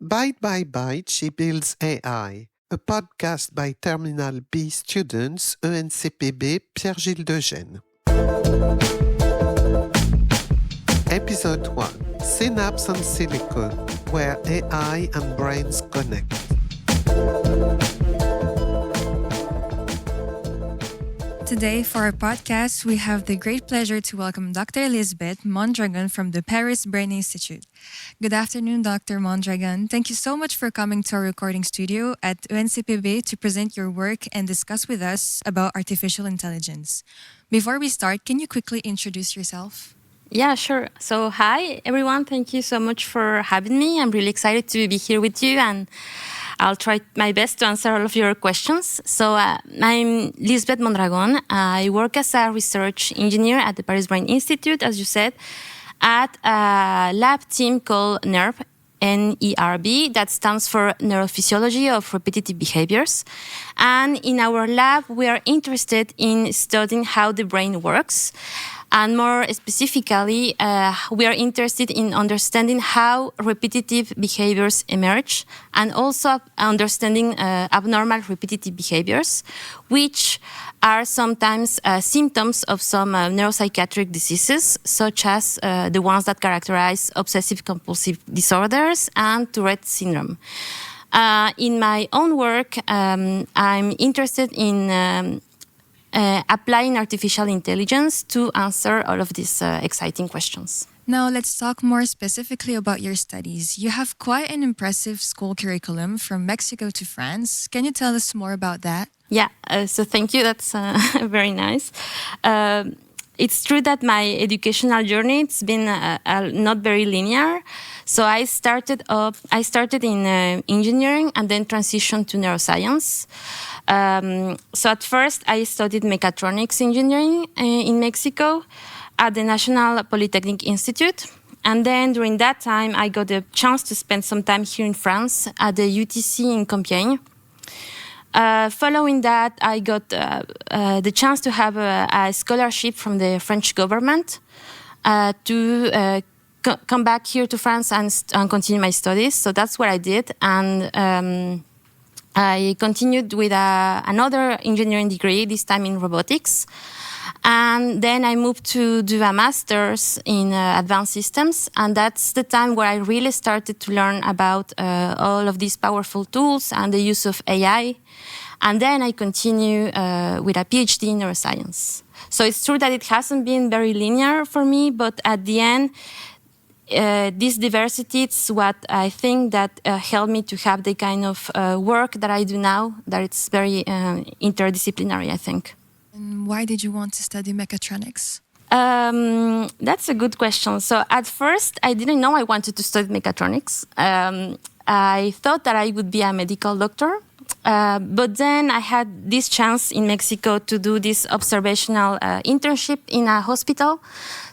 Byte by Byte, she builds AI, a podcast by Terminale B students, ENCPB Pierre-Gilles de Gennes. Episode 1, Synapse and Silicon, where AI and brains connect. Today, for our podcast, we have the great pleasure to welcome Dr. Lizbeth Mjava-scripton from the Paris Brain Institute. Good afternoon, Dr. Mjava-scripton. Thank you so much for coming to our recording studio at ENCPB to present your work and discuss with us about artificial intelligence. Before we start, can you quickly introduce yourself? Yeah, sure. So, hi, everyone. Thank you so much for having me. I'm really excited to be here with you, and I'll try my best to answer all of your questions. So, I'm Lizbeth Mjava-scripton. I work as a research engineer at the Paris Brain Institute, as you said, at a lab team called NERB, NERB, that stands for Neurophysiology of Repetitive Behaviors. And in our lab, we are interested in studying how the brain works. And more specifically, we are interested in understanding how repetitive behaviors emerge and also understanding abnormal repetitive behaviors, which are sometimes symptoms of some neuropsychiatric diseases, such as the ones that characterize obsessive-compulsive disorders and Tourette syndrome. In my own work, I'm interested in applying artificial intelligence to answer all of these exciting questions. Now, let's talk more specifically about your studies. You have quite an impressive school curriculum from Mexico to France. Can you tell us more about that? Yeah, so thank you. That's very nice. It's true that my educational journey it's been not very linear. So I started in engineering and then transitioned to neuroscience. So at first I studied mechatronics engineering in Mexico at the National Polytechnic Institute. And then during that time, I got the chance to spend some time here in France at the UTC in Compiègne. Following that, I got the chance to have a scholarship from the French government to come back here to France and continue my studies. So that's what I did. And I continued with another engineering degree, this time in robotics. And then I moved to do a master's in advanced systems. And that's the time where I really started to learn about all of these powerful tools and the use of AI. And then I continue with a PhD in neuroscience. So it's true that it hasn't been very linear for me, but at the end, this diversity is what I think that helped me to have the kind of work that I do now, that it's very interdisciplinary, I think. And why did you want to study mechatronics? That's a good question. So at first, I didn't know I wanted to study mechatronics. I thought that I would be a medical doctor. But then I had this chance in Mexico to do this observational internship in a hospital.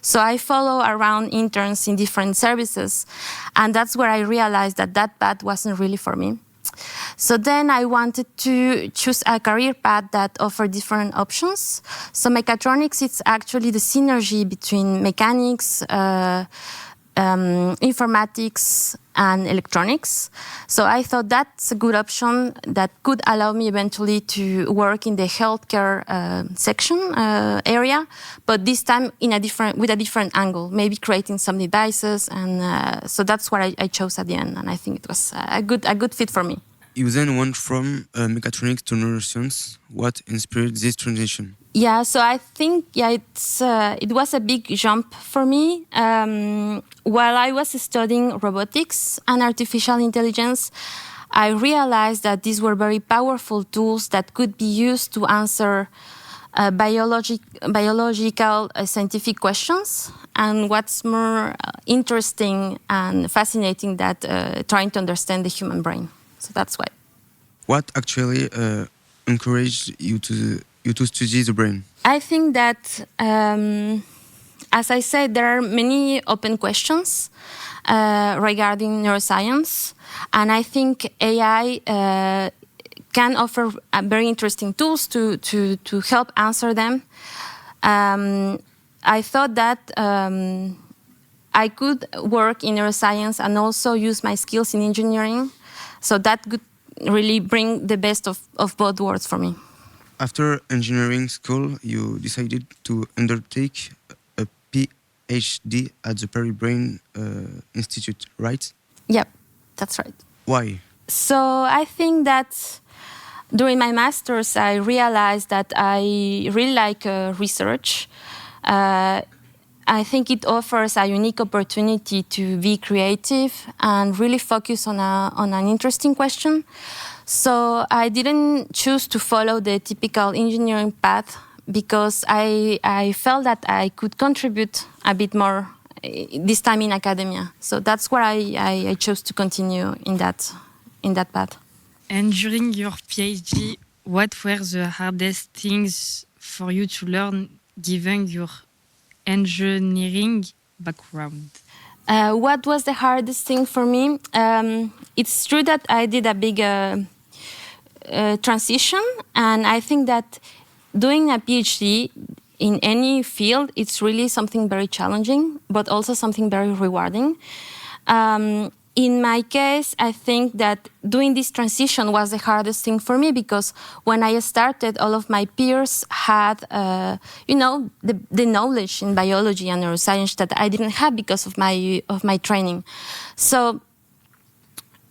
So I follow around interns in different services. And that's where I realized that path wasn't really for me. So then I wanted to choose a career path that offered different options. So mechatronics, it's actually the synergy between mechanics, informatics, and electronics. So I thought that's a good option that could allow me eventually to work in the healthcare section area, but this time with a different angle, maybe creating some devices. And so that's what I chose at the end, and I think it was a good fit for me. You then went from mechatronics to neuroscience. What inspired this transition? Yeah, so I think it was a big jump for me. While I was studying robotics and artificial intelligence, I realized that these were very powerful tools that could be used to answer biological scientific questions. And what's more interesting and fascinating that trying to understand the human brain. So that's why. What actually encouraged you to study the brain? I think that, as I said, there are many open questions regarding neuroscience. And I think AI can offer very interesting tools to help answer them. I thought that I could work in neuroscience and also use my skills in engineering. So that could really bring the best of both worlds for me. After engineering school, you decided to undertake a PhD at the Paris Brain Institute, right? Yep, that's right. Why? So I think that during my master's, I realized that I really like research. I think it offers a unique opportunity to be creative and really focus on an interesting question. So I didn't choose to follow the typical engineering path because I felt that I could contribute a bit more this time in academia. So that's where I chose to continue in that path. And during your PhD, what were the hardest things for you to learn given your engineering background? What was the hardest thing for me? It's true that I did a big transition, and I think that doing a PhD in any field, it's really something very challenging, but also something very rewarding. In my case, I think that doing this transition was the hardest thing for me because when I started, all of my peers had, the knowledge in biology and neuroscience that I didn't have because of my training. So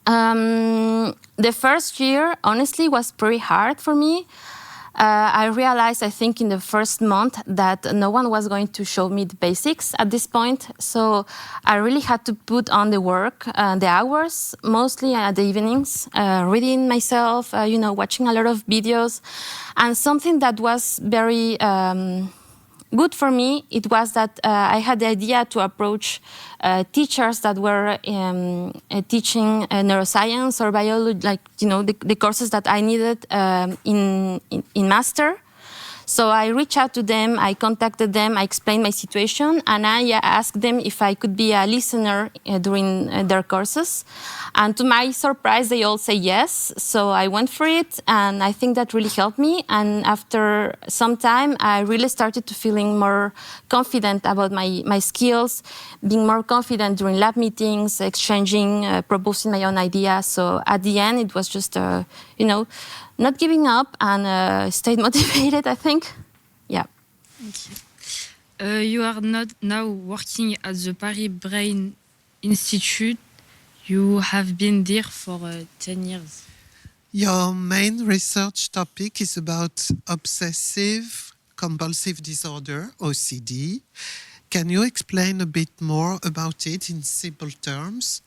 the first year, honestly, was pretty hard for me. I realized, I think, in the first month that no one was going to show me the basics at this point. So I really had to put on the work, the hours, mostly at the evenings, reading myself, watching a lot of videos. And something that was very good for me, it was that I had the idea to approach teachers that were teaching neuroscience or biology, the courses that I needed in master. So I reached out to them, I contacted them, I explained my situation, and I asked them if I could be a listener during their courses. And to my surprise, they all say yes. So I went for it, and I think that really helped me. And after some time, I really started to feeling more confident about my skills, being more confident during lab meetings, exchanging, proposing my own ideas. So at the end, it was just, not giving up and stayed motivated, I think. Yeah. Thank you. You are not now working at the Paris Brain Institute. You have been there for 10 years. Your main research topic is about obsessive compulsive disorder, OCD. Can you explain a bit more about it in simple terms?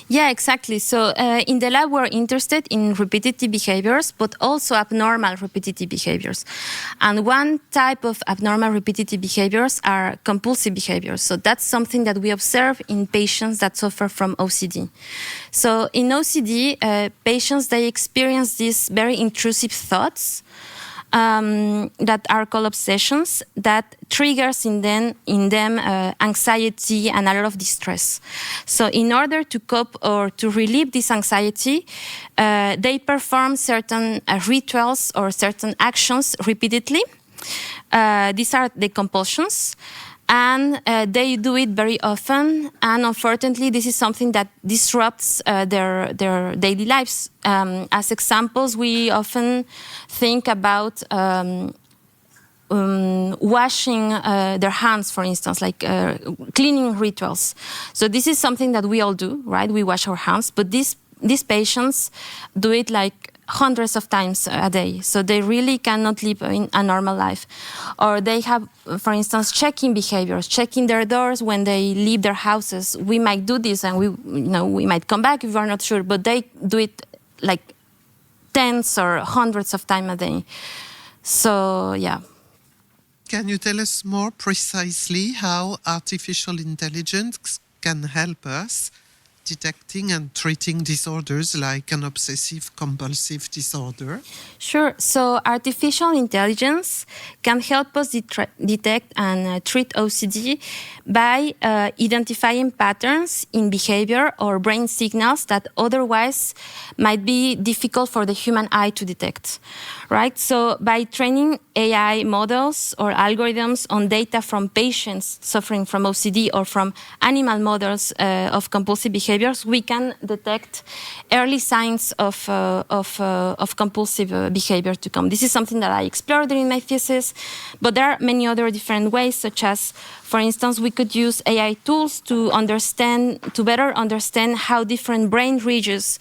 Yeah, exactly. So in the lab, we're interested in repetitive behaviors, but also abnormal repetitive behaviors. And one type of abnormal repetitive behaviors are compulsive behaviors. So that's something that we observe in patients that suffer from OCD. So in OCD, patients, they experience these very intrusive thoughts that are called obsessions that triggers in them anxiety and a lot of distress. So in order to cope or to relieve this anxiety, they perform certain rituals or certain actions repeatedly. These are the compulsions. And they do it very often, and unfortunately, this is something that disrupts their daily lives. As examples, we often think about washing their hands, for instance, like cleaning rituals. So this is something that we all do, right? We wash our hands, but these patients do it like hundreds of times a day. So they really cannot live in a normal life. Or they have, for instance, checking behaviors, checking their doors when they leave their houses. We might do this and we might come back if we're not sure, but they do it like tens or hundreds of times a day. So, yeah. Can you tell us more precisely how artificial intelligence can help us detecting and treating disorders like an obsessive-compulsive disorder? Sure. So artificial intelligence can help us detect and treat OCD by identifying patterns in behavior or brain signals that otherwise might be difficult for the human eye to detect, right? So by training AI models or algorithms on data from patients suffering from OCD or from animal models of compulsive behaviors, we can detect early signs of compulsive behavior to come. This is something that I explored during my thesis, but there are many other different ways, such as, for instance, we could use AI tools to better understand how different brain regions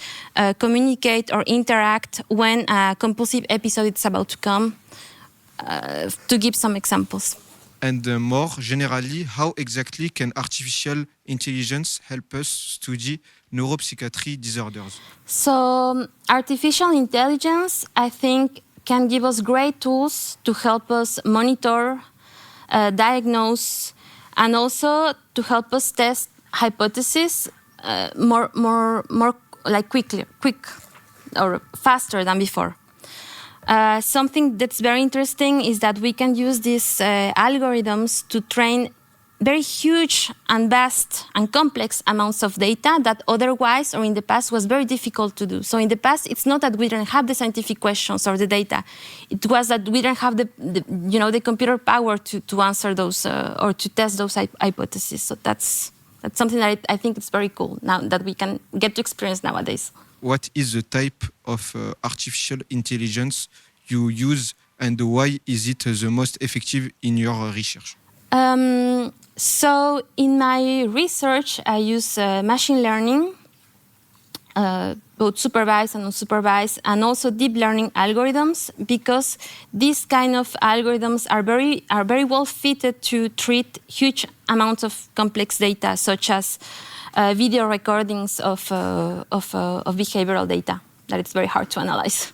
communicate or interact when a compulsive episode is about to come. To give some examples. And more generally, how exactly can artificial intelligence help us study neuropsychiatry disorders? So, artificial intelligence, I think, can give us great tools to help us monitor, diagnose, and also to help us test hypotheses more like quick or faster than before. Something that's very interesting is that we can use these algorithms to train very huge and vast and complex amounts of data that otherwise or in the past was very difficult to do. So in the past, it's not that we didn't have the scientific questions or the data. It was that we didn't have the computer power to answer those or to test those hypotheses. So that's something that I think is very cool now that we can get to experience nowadays. What is the type of artificial intelligence you use and why is it the most effective in your research? So in my research, I use machine learning, both supervised and unsupervised, and also deep learning algorithms, because these kind of algorithms are very well fitted to treat huge amounts of complex data, such as video recordings of behavioral data that it's very hard to analyze.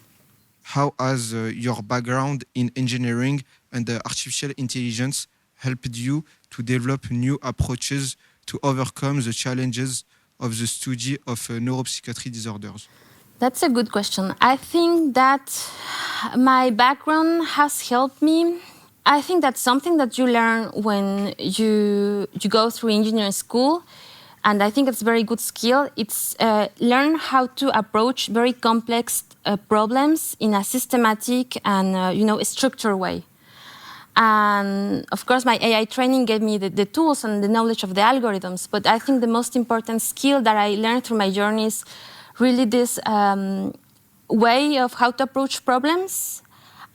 How has your background in engineering and artificial intelligence helped you to develop new approaches to overcome the challenges of the study of neuropsychiatry disorders? That's a good question. I think that my background has helped me. I think that's something that you learn when you go through engineering school. And I think it's a very good skill. It's learn how to approach very complex problems in a systematic and a structured way. And of course, my AI training gave me the tools and the knowledge of the algorithms. But I think the most important skill that I learned through my journey is really this way of how to approach problems.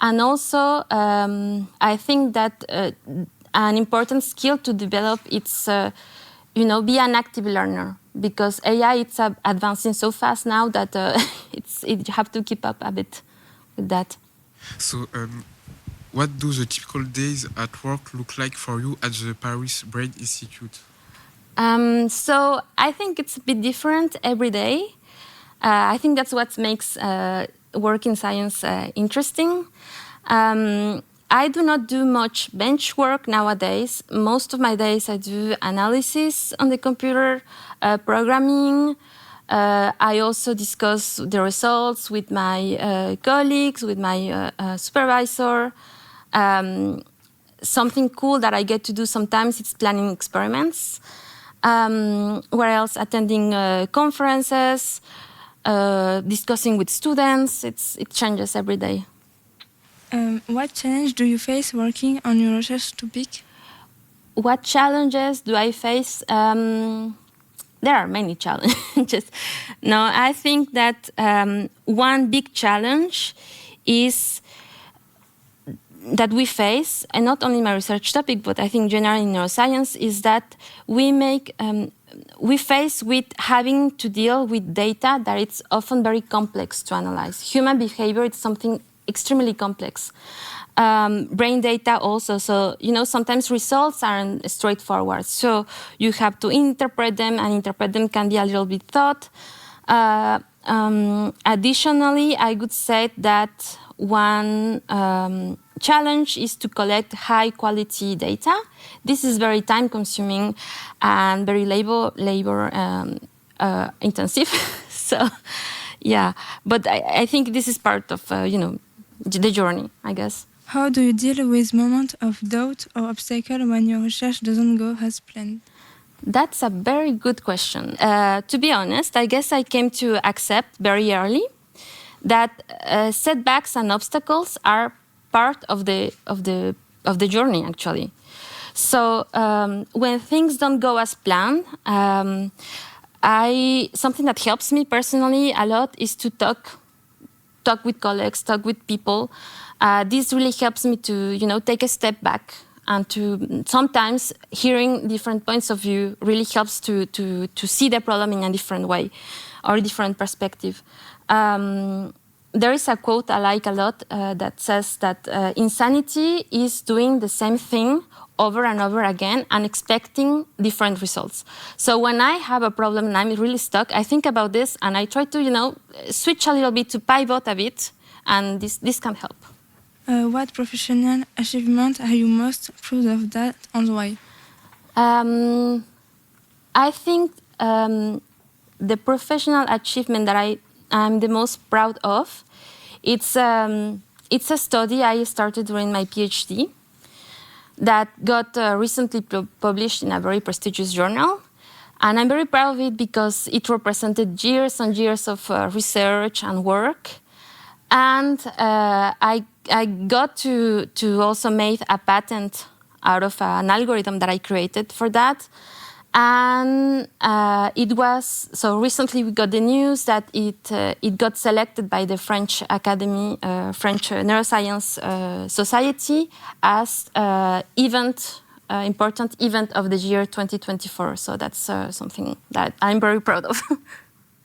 And also, I think that an important skill to develop is be an active learner, because AI it's advancing so fast now that you have to keep up a bit with that. So, what do the typical days at work look like for you at the Paris Brain Institute? So I think it's a bit different every day. I think that's what makes work in science interesting. I do not do much bench work nowadays. Most of my days I do analysis on the computer, programming. I also discuss the results with my colleagues, with my supervisor. Something cool that I get to do sometimes is planning experiments. Where else? Attending conferences, discussing with students. It changes every day. What challenge do you face working on your research topic? What challenges do I face? There are many challenges. No, I think that one big challenge is that we face, and not only my research topic, but I think generally in neuroscience, is that we face with having to deal with data that it's often very complex to analyze. Human behavior is something extremely complex. Brain data also, so sometimes results aren't straightforward. So you have to interpret them, and interpret them can be a little bit thought. Additionally, I would say that one challenge is to collect high quality data. This is very time consuming and very labor intensive. So, yeah. But I think this is part of, the journey, I guess. How do you deal with moments of doubt or obstacle when your research doesn't go as planned? That's a very good question. To be honest, I guess I came to accept very early that setbacks and obstacles are part of the journey, actually. So when things don't go as planned, something that helps me personally a lot is to talk with colleagues, talk with people. This really helps me to, take a step back, and to sometimes hearing different points of view really helps to see the problem in a different way or a different perspective. There is a quote I like a lot that says that insanity is doing the same thing over and over again and expecting different results. So when I have a problem and I'm really stuck, I think about this and I try to, switch a little bit, to pivot a bit, and this can help. What professional achievement are you most proud of that, and why? I think the professional achievement that I'm the most proud of, it's a study I started during my PhD that got recently published in a very prestigious journal. And I'm very proud of it because it represented years and years of research and work. And I got to also make a patent out of an algorithm that I created for that. And so recently we got the news that it got selected by the French Academy, French Neuroscience Society as important event of the year 2024. So that's something that I'm very proud of.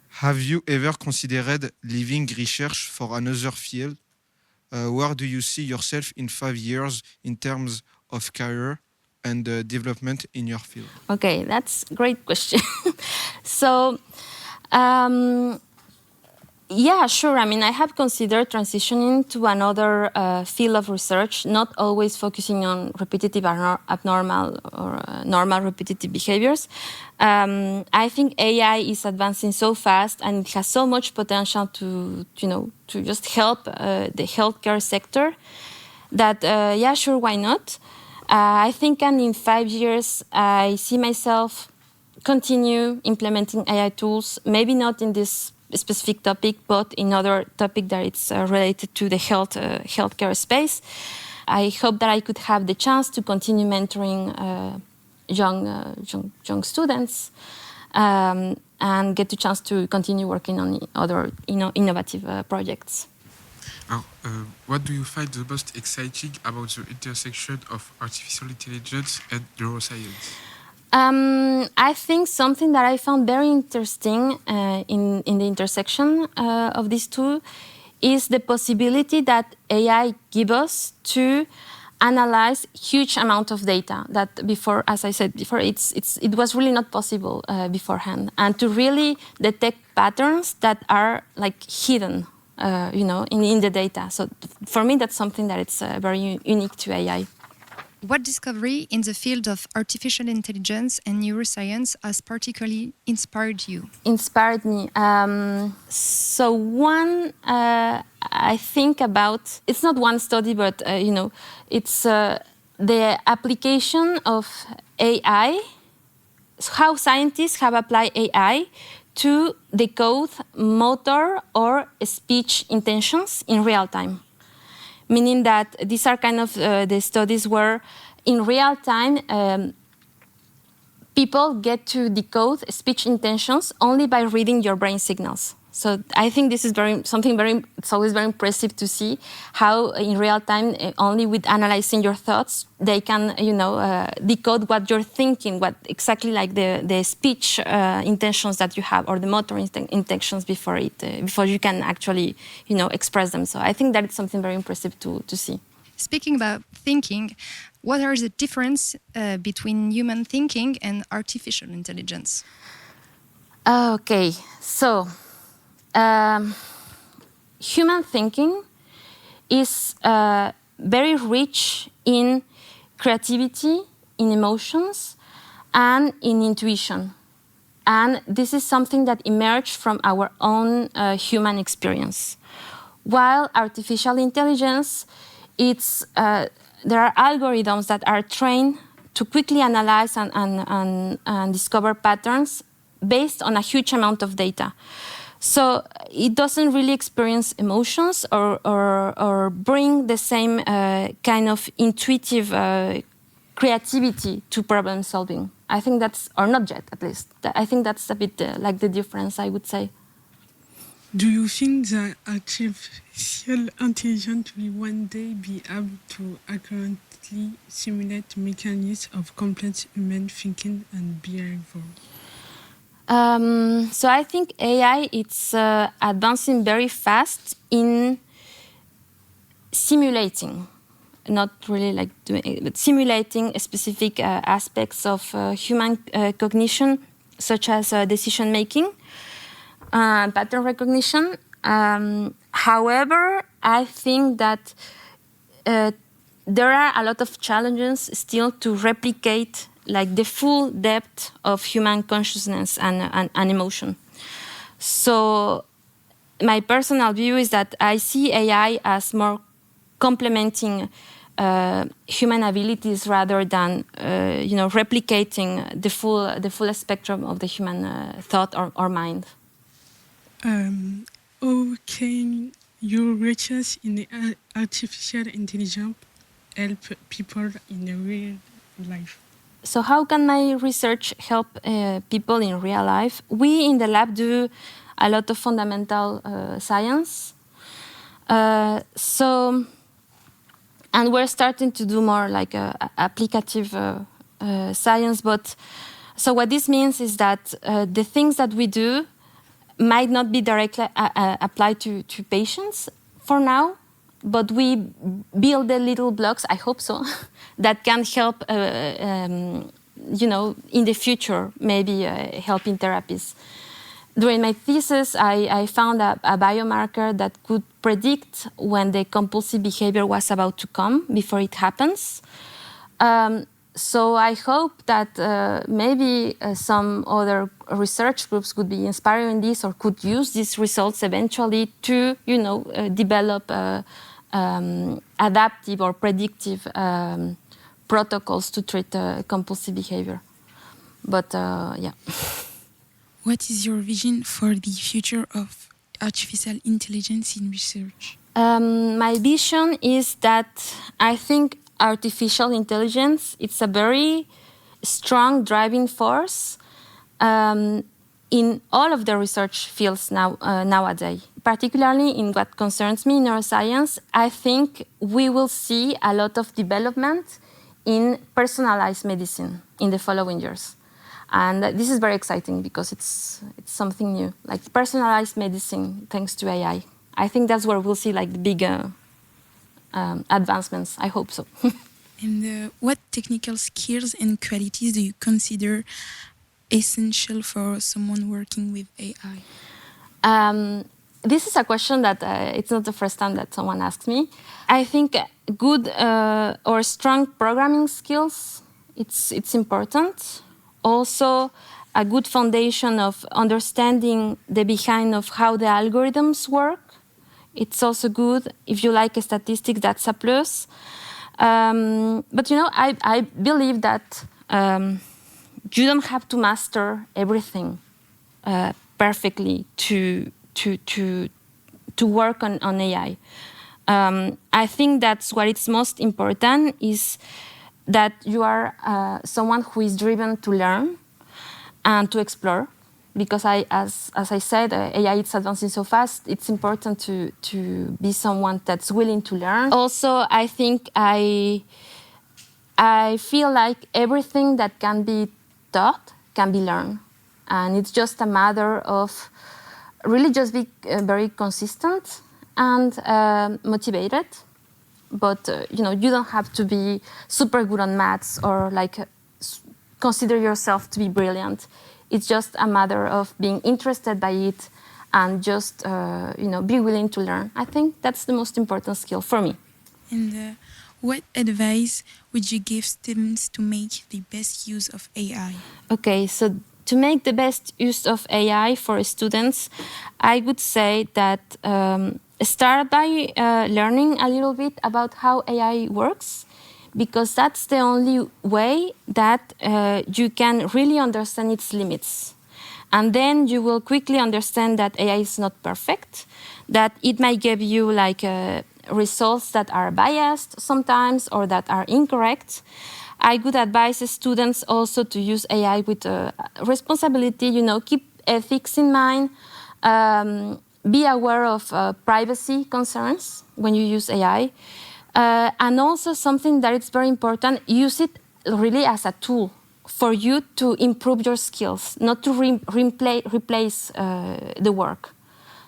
Have you ever considered leaving research for another field? Where do you see yourself in 5 years in terms of career and development in your field? Okay, that's a great question. So, yeah, sure. I mean, I have considered transitioning to another field of research, not always focusing on repetitive abnormal or normal repetitive behaviors. I think AI is advancing so fast and it has so much potential to just help the healthcare sector that, yeah, sure, why not? I think in 5 years, I see myself continue implementing AI tools, maybe not in this specific topic, but in other topic that it's related to the healthcare space. I hope that I could have the chance to continue mentoring young students and get the chance to continue working on other innovative projects. What do you find the most exciting about the intersection of artificial intelligence and neuroscience? I think something that I found very interesting in the intersection of these two is the possibility that AI gives us to analyze huge amount of data that before, as I said before, it was really not possible beforehand, and to really detect patterns that are like hidden, in the data. So for me, that's something that it's very unique to AI. What discovery in the field of artificial intelligence and neuroscience has particularly inspired you? Inspired me. So one, I think about, it's not one study, but, it's the application of AI, how scientists have applied AI to decode motor or speech intentions in real time. Meaning that these are kind of the studies where in real time people get to decode speech intentions only by reading your brain signals. So I think this is it's always very impressive to see how in real time, only with analyzing your thoughts, they can, decode what you're thinking, what exactly like the speech intentions that you have or the motor intentions before you can actually, express them. So I think that it's something very impressive to see. Speaking about thinking, what are the difference between human thinking and artificial intelligence? Okay, so human thinking is very rich in creativity, in emotions, and in intuition. And this is something that emerged from our own human experience. While artificial intelligence, there are algorithms that are trained to quickly analyze and discover patterns based on a huge amount of data. So it doesn't really experience emotions or bring the same kind of intuitive creativity to problem solving. I think that's, or not yet at least. I think that's a bit like the difference, I would say. Do you think that artificial intelligence will one day be able to accurately simulate mechanisms of complex human thinking and behavior? So I think AI, it's advancing very fast in simulating, not really like doing it, but simulating specific aspects of human cognition, such as decision making, pattern recognition. However, I think that there are a lot of challenges still to replicate like the full depth of human consciousness and emotion. So my personal view is that I see AI as more complementing human abilities rather than replicating the full spectrum of the human thought or mind. How can your research in the artificial intelligence help people in the real life? So how can my research help people in real life? We in the lab do a lot of fundamental science. And we're starting to do more like applicative science. But so what this means is that the things that we do might not be directly applied to patients for now, but we build the little blocks, I hope so, that can help, in the future, maybe help in therapies. During my thesis, I found a biomarker that could predict when the compulsive behavior was about to come before it happens. So I hope that maybe some other research groups could be inspiring this or could use these results eventually to, develop adaptive or predictive protocols to treat compulsive behavior. But yeah. What is your vision for the future of artificial intelligence in research? My vision is that I think artificial intelligence, it's a very strong driving force in all of the research fields nowadays. Particularly in what concerns me, neuroscience, I think we will see a lot of development in personalized medicine in the following years. And this is very exciting because it's something new, like personalized medicine thanks to AI. I think that's where we'll see like the big advancements. I hope so. And what technical skills and qualities do you consider essential for someone working with AI? This is a question that it's not the first time that someone asks me. I think good or strong programming skills, it's important. Also, a good foundation of understanding the behind of how the algorithms work. It's also good. If you like statistics, that's a plus. But I believe that you don't have to master everything perfectly to work on AI. I think that's what is most important is that you are someone who is driven to learn and to explore. Because as I said, AI is advancing so fast, it's important to be someone that's willing to learn. Also, I think I feel like everything that can be taught can be learned. And it's just a matter of really just be very consistent and motivated. But you don't have to be super good on maths or consider yourself to be brilliant. It's just a matter of being interested by it and just be willing to learn. I think that's the most important skill for me. And what advice would you give students to make the best use of AI? Okay, so to make the best use of AI for students, I would say that start by learning a little bit about how AI works, because that's the only way that you can really understand its limits. And then you will quickly understand that AI is not perfect, that it might give you like results that are biased sometimes or that are incorrect. I would advise students also to use AI with responsibility, keep ethics in mind, be aware of privacy concerns when you use AI. And also something that is very important, use it really as a tool for you to improve your skills, not to replace the work.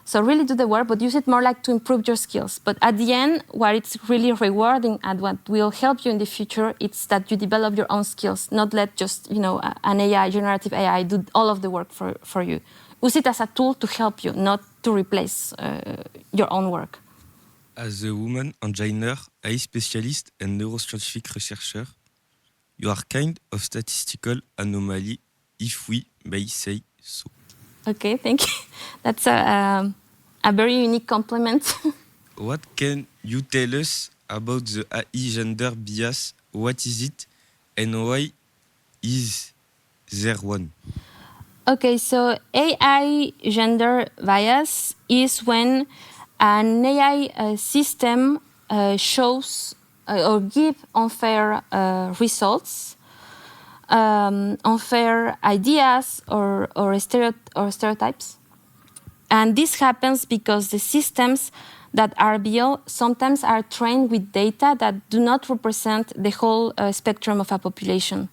So really do the work, but use it more like to improve your skills. But at the end, what it's really rewarding and what will help you in the future, it's that you develop your own skills, not let just, an AI, generative AI, do all of the work for you. Use it as a tool to help you, not to replace your own work. As a woman engineer, AI specialist and neuroscientific researcher, you are kind of statistical anomaly, if we may say so. Okay, thank you. That's a very unique compliment. What can you tell us about the AI gender bias? What is it, and why is there one? Okay, so AI gender bias is when an AI system shows or give unfair results, unfair ideas or stereotypes. And this happens because the systems that are built sometimes are trained with data that do not represent the whole spectrum of a population.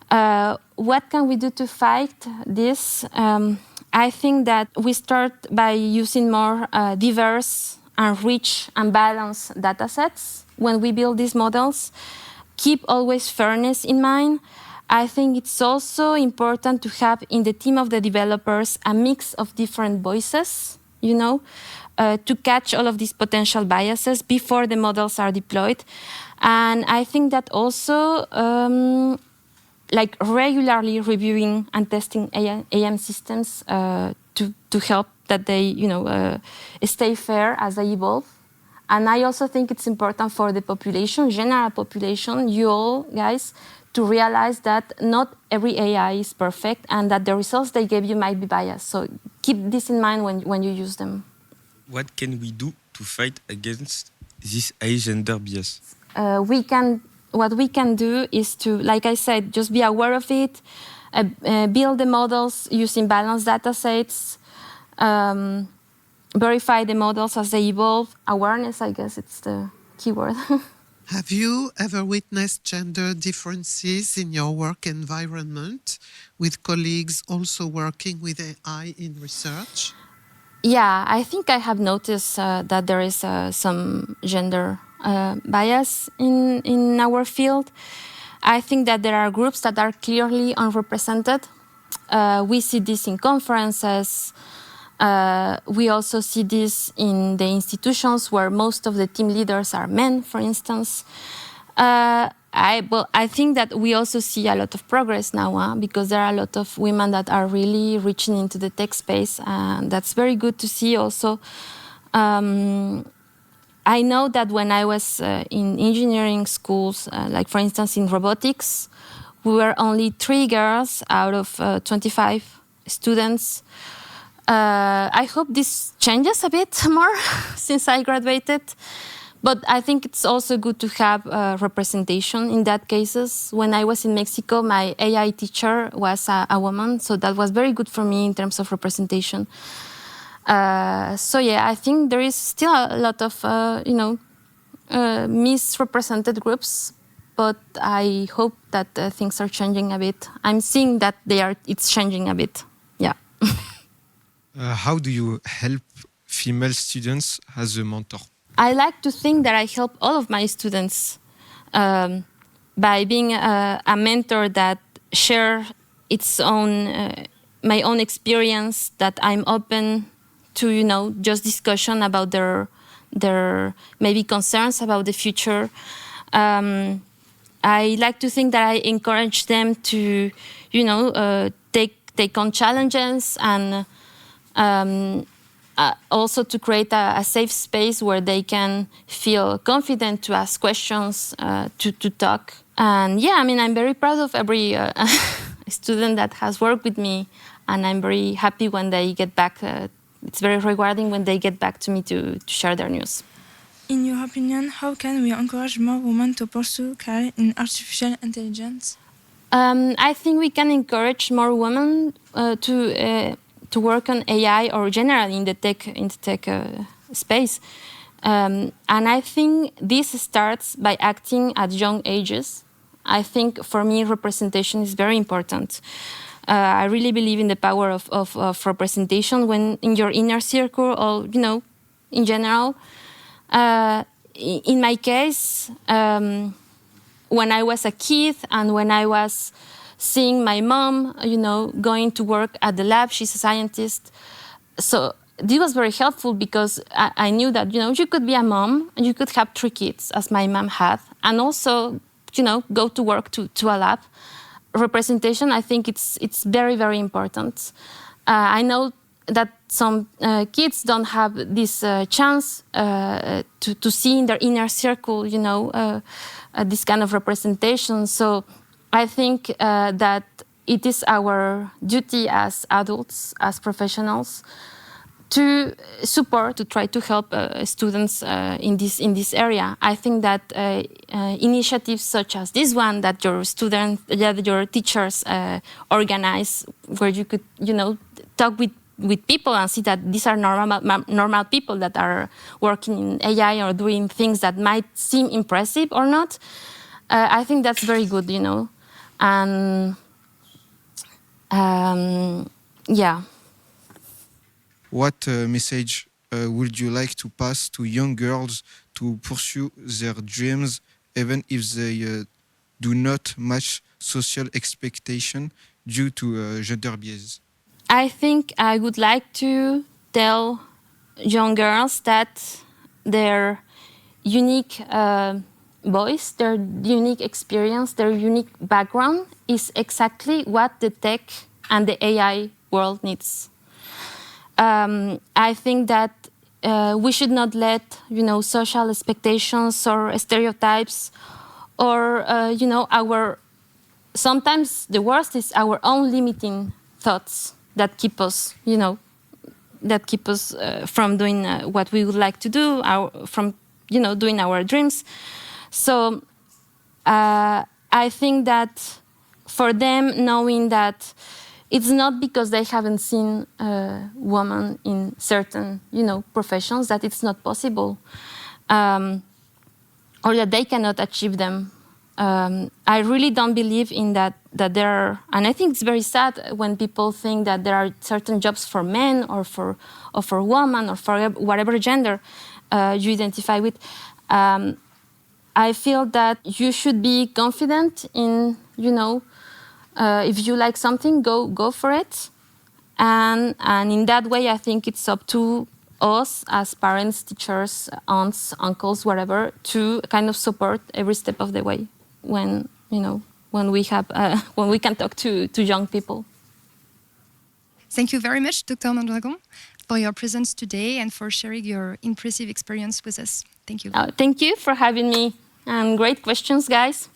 What can we do to fight this? I think that we start by using more diverse and rich and balanced data sets when we build these models. Keep always fairness in mind. I think it's also important to have in the team of the developers a mix of different voices, to catch all of these potential biases before the models are deployed. And I think that also regularly reviewing and testing AM systems to help that they stay fair as they evolve. And I also think it's important for the population, general population, you all guys, to realize that not every AI is perfect and that the results they give you might be biased. So keep this in mind when you use them. What can we do to fight against this AI gender bias? What we can do is to, like I said, just be aware of it, build the models using balanced data sets, verify the models as they evolve. Awareness, I guess it's the key word. Have you ever witnessed gender differences in your work environment with colleagues also working with AI in research? Yeah, I think I have noticed that there is some gender bias in our field. I think that there are groups that are clearly unrepresented. We see this in conferences. We also see this in the institutions where most of the team leaders are men, for instance. I think that we also see a lot of progress now because there are a lot of women that are really reaching into the tech space, and that's very good to see also. I know that when I was in engineering schools, like for instance in robotics, we were only 3 girls out of 25 students. I hope this changes a bit more since I graduated. But I think it's also good to have representation in that cases. When I was in Mexico, my AI teacher was a woman, so that was very good for me in terms of representation. So yeah, I think there is still a lot of misrepresented groups, but I hope that things are changing a bit. I'm seeing that it's changing a bit. Yeah. How do you help female students as a mentor? I like to think that I help all of my students by being a mentor that share my own experience, that I'm open to, just discussion about their maybe concerns about the future. I like to think that I encourage them to, take take on challenges and also to create a safe space where they can feel confident to ask questions, to talk. And yeah, I mean, I'm very proud of every student that has worked with me, and I'm very happy when they get back. It's very rewarding when they get back to me to share their news. In your opinion, how can we encourage more women to pursue career in artificial intelligence? I think we can encourage more women to work on AI or generally in the tech space. And I think this starts by acting at young ages. I think for me representation is very important. I really believe in the power of representation when in your inner circle or, in general. In my case, when I was a kid and when I was seeing my mom, going to work at the lab, she's a scientist. So this was very helpful because I knew that, you could be a mom and you could have 3 kids as my mom had, and also, go to work to a lab. Representation, I think it's very, very important. I know that some kids don't have this chance to see in their inner circle, this kind of representation. So I think that it is our duty as adults, as professionals, to support, to try to help students in this area. I think that initiatives such as this one that your teachers organize, where you could, talk with people and see that these are normal people that are working in AI or doing things that might seem impressive or not. I think that's very good, And yeah. What message would you like to pass to young girls to pursue their dreams, even if they do not match social expectation due to gender biais? I think I would like to tell young girls that their unique voice, their unique experience, their unique background is exactly what the tech and the AI world needs. I think that we should not let, social expectations or stereotypes or, sometimes the worst is our own limiting thoughts that keep us, from doing what we would like to do, from, doing our dreams. So I think that for them, knowing that it's not because they haven't seen a woman in certain, professions that it's not possible, or that they cannot achieve them. I really don't believe in that there are, and I think it's very sad when people think that there are certain jobs for men or for women or for whatever gender you identify with. I feel that you should be confident in, if you like something, go for it. And in that way, I think it's up to us as parents, teachers, aunts, uncles, whatever, to kind of support every step of the way when we can talk to young people. Thank you very much, Dr. Mondragon, for your presence today and for sharing your impressive experience with us. Thank you. Thank you for having me, and great questions, guys.